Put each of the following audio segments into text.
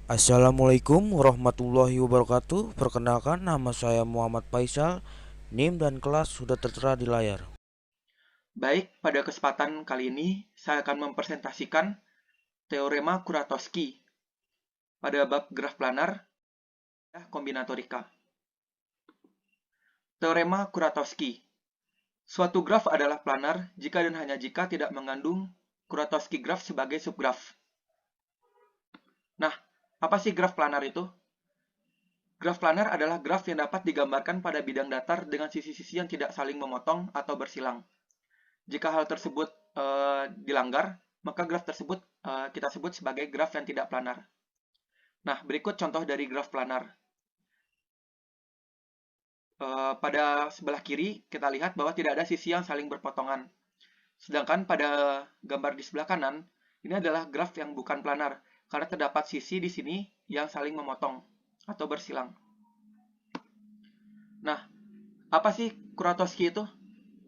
Assalamualaikum warahmatullahi wabarakatuh. Perkenalkan, nama saya Muhammad Faisal. NIM dan kelas sudah tertera di layar. Baik, pada kesempatan kali ini saya akan mempresentasikan teorema Kuratowski pada bab graf planar kombinatorika. Teorema Kuratowski. Suatu graf adalah planar jika dan hanya jika tidak mengandung Kuratowski graf sebagai subgraf. Nah, apa sih graf planar itu? Graf planar adalah graf yang dapat digambarkan pada bidang datar dengan sisi-sisi yang tidak saling memotong atau bersilang. Jika hal tersebut dilanggar, maka graf tersebut kita sebut sebagai graf yang tidak planar. Nah, berikut contoh dari graf planar. Pada sebelah kiri, kita lihat bahwa tidak ada sisi yang saling berpotongan. Sedangkan pada gambar di sebelah kanan, ini adalah graf yang bukan planar, karena terdapat sisi di sini yang saling memotong atau bersilang. Nah, apa sih Kuratowski itu?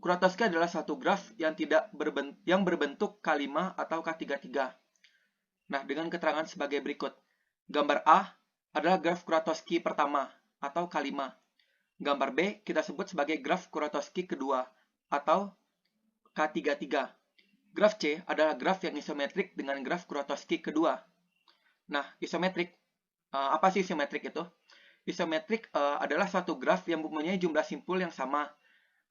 Kuratowski adalah satu graf yang berbentuk K5 atau K33. Nah, dengan keterangan sebagai berikut. Gambar A adalah graf Kuratowski pertama atau K5. Gambar B kita sebut sebagai graf Kuratowski kedua atau K33. Graf C adalah graf yang isometrik dengan graf Kuratowski kedua. Nah, isometrik, apa sih isometrik itu? Isometrik adalah satu graf yang mempunyai jumlah simpul yang sama,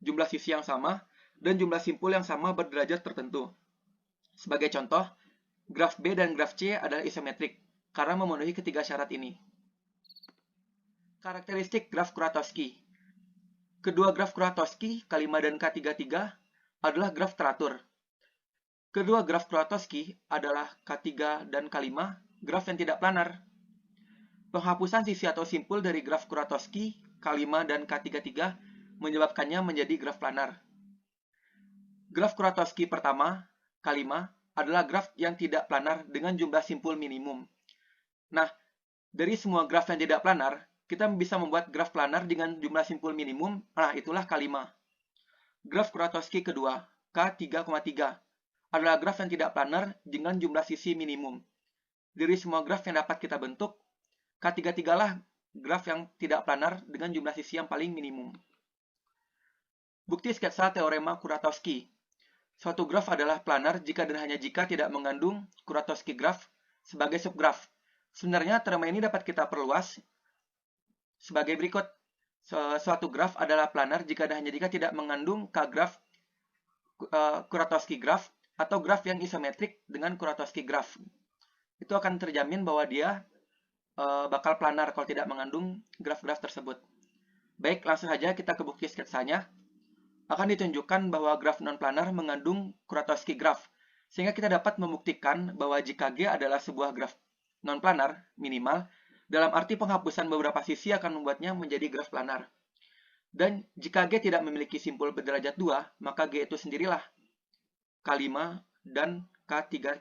jumlah sisi yang sama, dan jumlah simpul yang sama berderajat tertentu. Sebagai contoh, graf B dan graf C adalah isometrik karena memenuhi ketiga syarat ini. Karakteristik graf Kuratowski. Kedua graf Kuratowski, K5 dan K33, adalah graf teratur. Kedua graf Kuratowski adalah K3 dan K5, graf yang tidak planar. Penghapusan sisi atau simpul dari graf Kuratowski, K5 dan K33 menyebabkannya menjadi graf planar. Graf Kuratowski pertama, K5, adalah graf yang tidak planar dengan jumlah simpul minimum. Nah, dari semua graf yang tidak planar, kita bisa membuat graf planar dengan jumlah simpul minimum, nah itulah K5. Graf Kuratowski kedua, K3,3, adalah graf yang tidak planar dengan jumlah sisi minimum. Dari semua graf yang dapat kita bentuk, K33 lah graf yang tidak planar dengan jumlah sisi yang paling minimum. Bukti sketsa teorema Kuratowski. Suatu graf adalah planar jika dan hanya jika tidak mengandung Kuratowski graf sebagai subgraf. Sebenarnya terma ini dapat kita perluas sebagai berikut. Suatu graf adalah planar jika dan hanya jika tidak mengandung K-graf Kuratowski graf atau graf yang isometrik dengan Kuratowski graf. Itu akan terjamin bahwa dia bakal planar kalau tidak mengandung graf-graf tersebut. Baik, langsung saja kita ke bukti sketsanya. Akan ditunjukkan bahwa graf non-planar mengandung Kuratowski graf, sehingga kita dapat membuktikan bahwa jika G adalah sebuah graf non-planar minimal, dalam arti penghapusan beberapa sisi akan membuatnya menjadi graf planar. Dan jika G tidak memiliki simpul berderajat 2, maka G itu sendirilah K5 dan K3,3.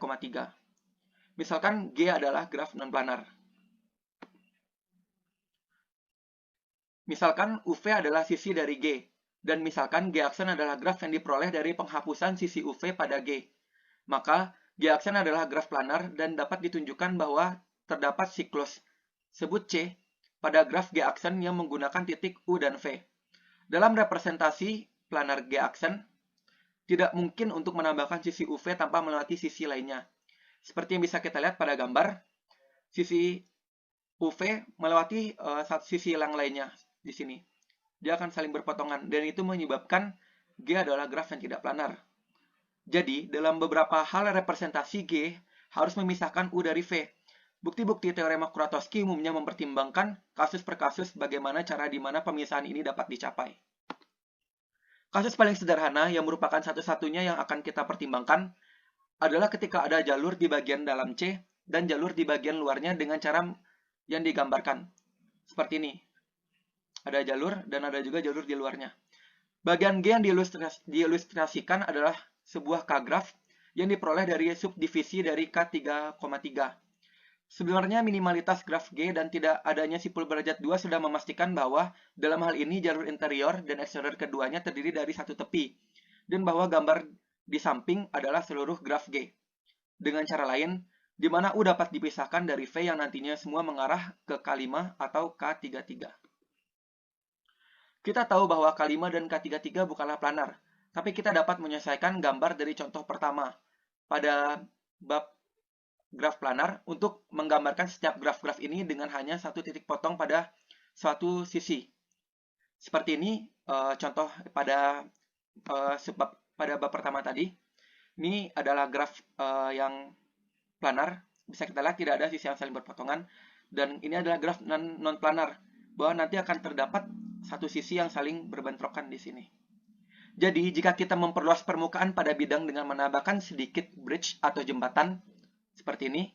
Misalkan G adalah graf non-planar. Misalkan UV adalah sisi dari G, dan misalkan G aksen adalah graf yang diperoleh dari penghapusan sisi UV pada G. Maka G aksen adalah graf planar dan dapat ditunjukkan bahwa terdapat siklus sebut C pada graf G aksen yang menggunakan titik U dan V. Dalam representasi planar G aksen, tidak mungkin untuk menambahkan sisi UV tanpa melewati sisi lainnya. Seperti yang bisa kita lihat pada gambar, sisi UV melewati sisi yang lainnya di sini. Dia akan saling berpotongan dan itu menyebabkan G adalah graf yang tidak planar. Jadi, dalam beberapa hal representasi G harus memisahkan U dari V. Bukti-bukti teorema Kuratowski umumnya mempertimbangkan kasus per kasus bagaimana cara di mana pemisahan ini dapat dicapai. Kasus paling sederhana yang merupakan satu-satunya yang akan kita pertimbangkan adalah ketika ada jalur di bagian dalam C dan jalur di bagian luarnya dengan cara yang digambarkan. Seperti ini. Ada jalur dan ada juga jalur di luarnya. Bagian G yang diilustrasikan adalah sebuah K-graf yang diperoleh dari subdivisi dari K3,3. Sebenarnya minimalitas graf G dan tidak adanya simpul berderajat 2 sudah memastikan bahwa dalam hal ini jalur interior dan eksterior keduanya terdiri dari satu tepi, dan bahwa gambar di samping adalah seluruh graf G. Dengan cara lain, di mana U dapat dipisahkan dari V yang nantinya semua mengarah ke K5 atau K33. Kita tahu bahwa K5 dan K33 bukanlah planar, tapi kita dapat menyelesaikan gambar dari contoh pertama pada bab graf planar untuk menggambarkan setiap graf-graf ini dengan hanya satu titik potong pada suatu sisi. Seperti ini contoh pada bab pertama tadi. Ini adalah graf yang planar. Bisa kita lihat tidak ada sisi yang saling berpotongan. Dan ini adalah graf non-planar, bahwa nanti akan terdapat satu sisi yang saling berbentrokan di sini. Jadi, jika kita memperluas permukaan pada bidang dengan menambahkan sedikit bridge atau jembatan, seperti ini,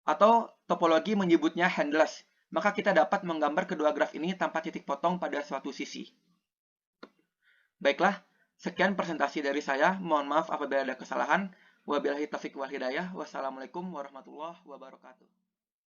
atau topologi menyebutnya handless, maka kita dapat menggambar kedua graf ini tanpa titik potong pada suatu sisi. Baiklah, sekian presentasi dari saya. Mohon maaf apabila ada kesalahan. Wabillahi taufiq wal hidayah. Wassalamualaikum warahmatullahi wabarakatuh.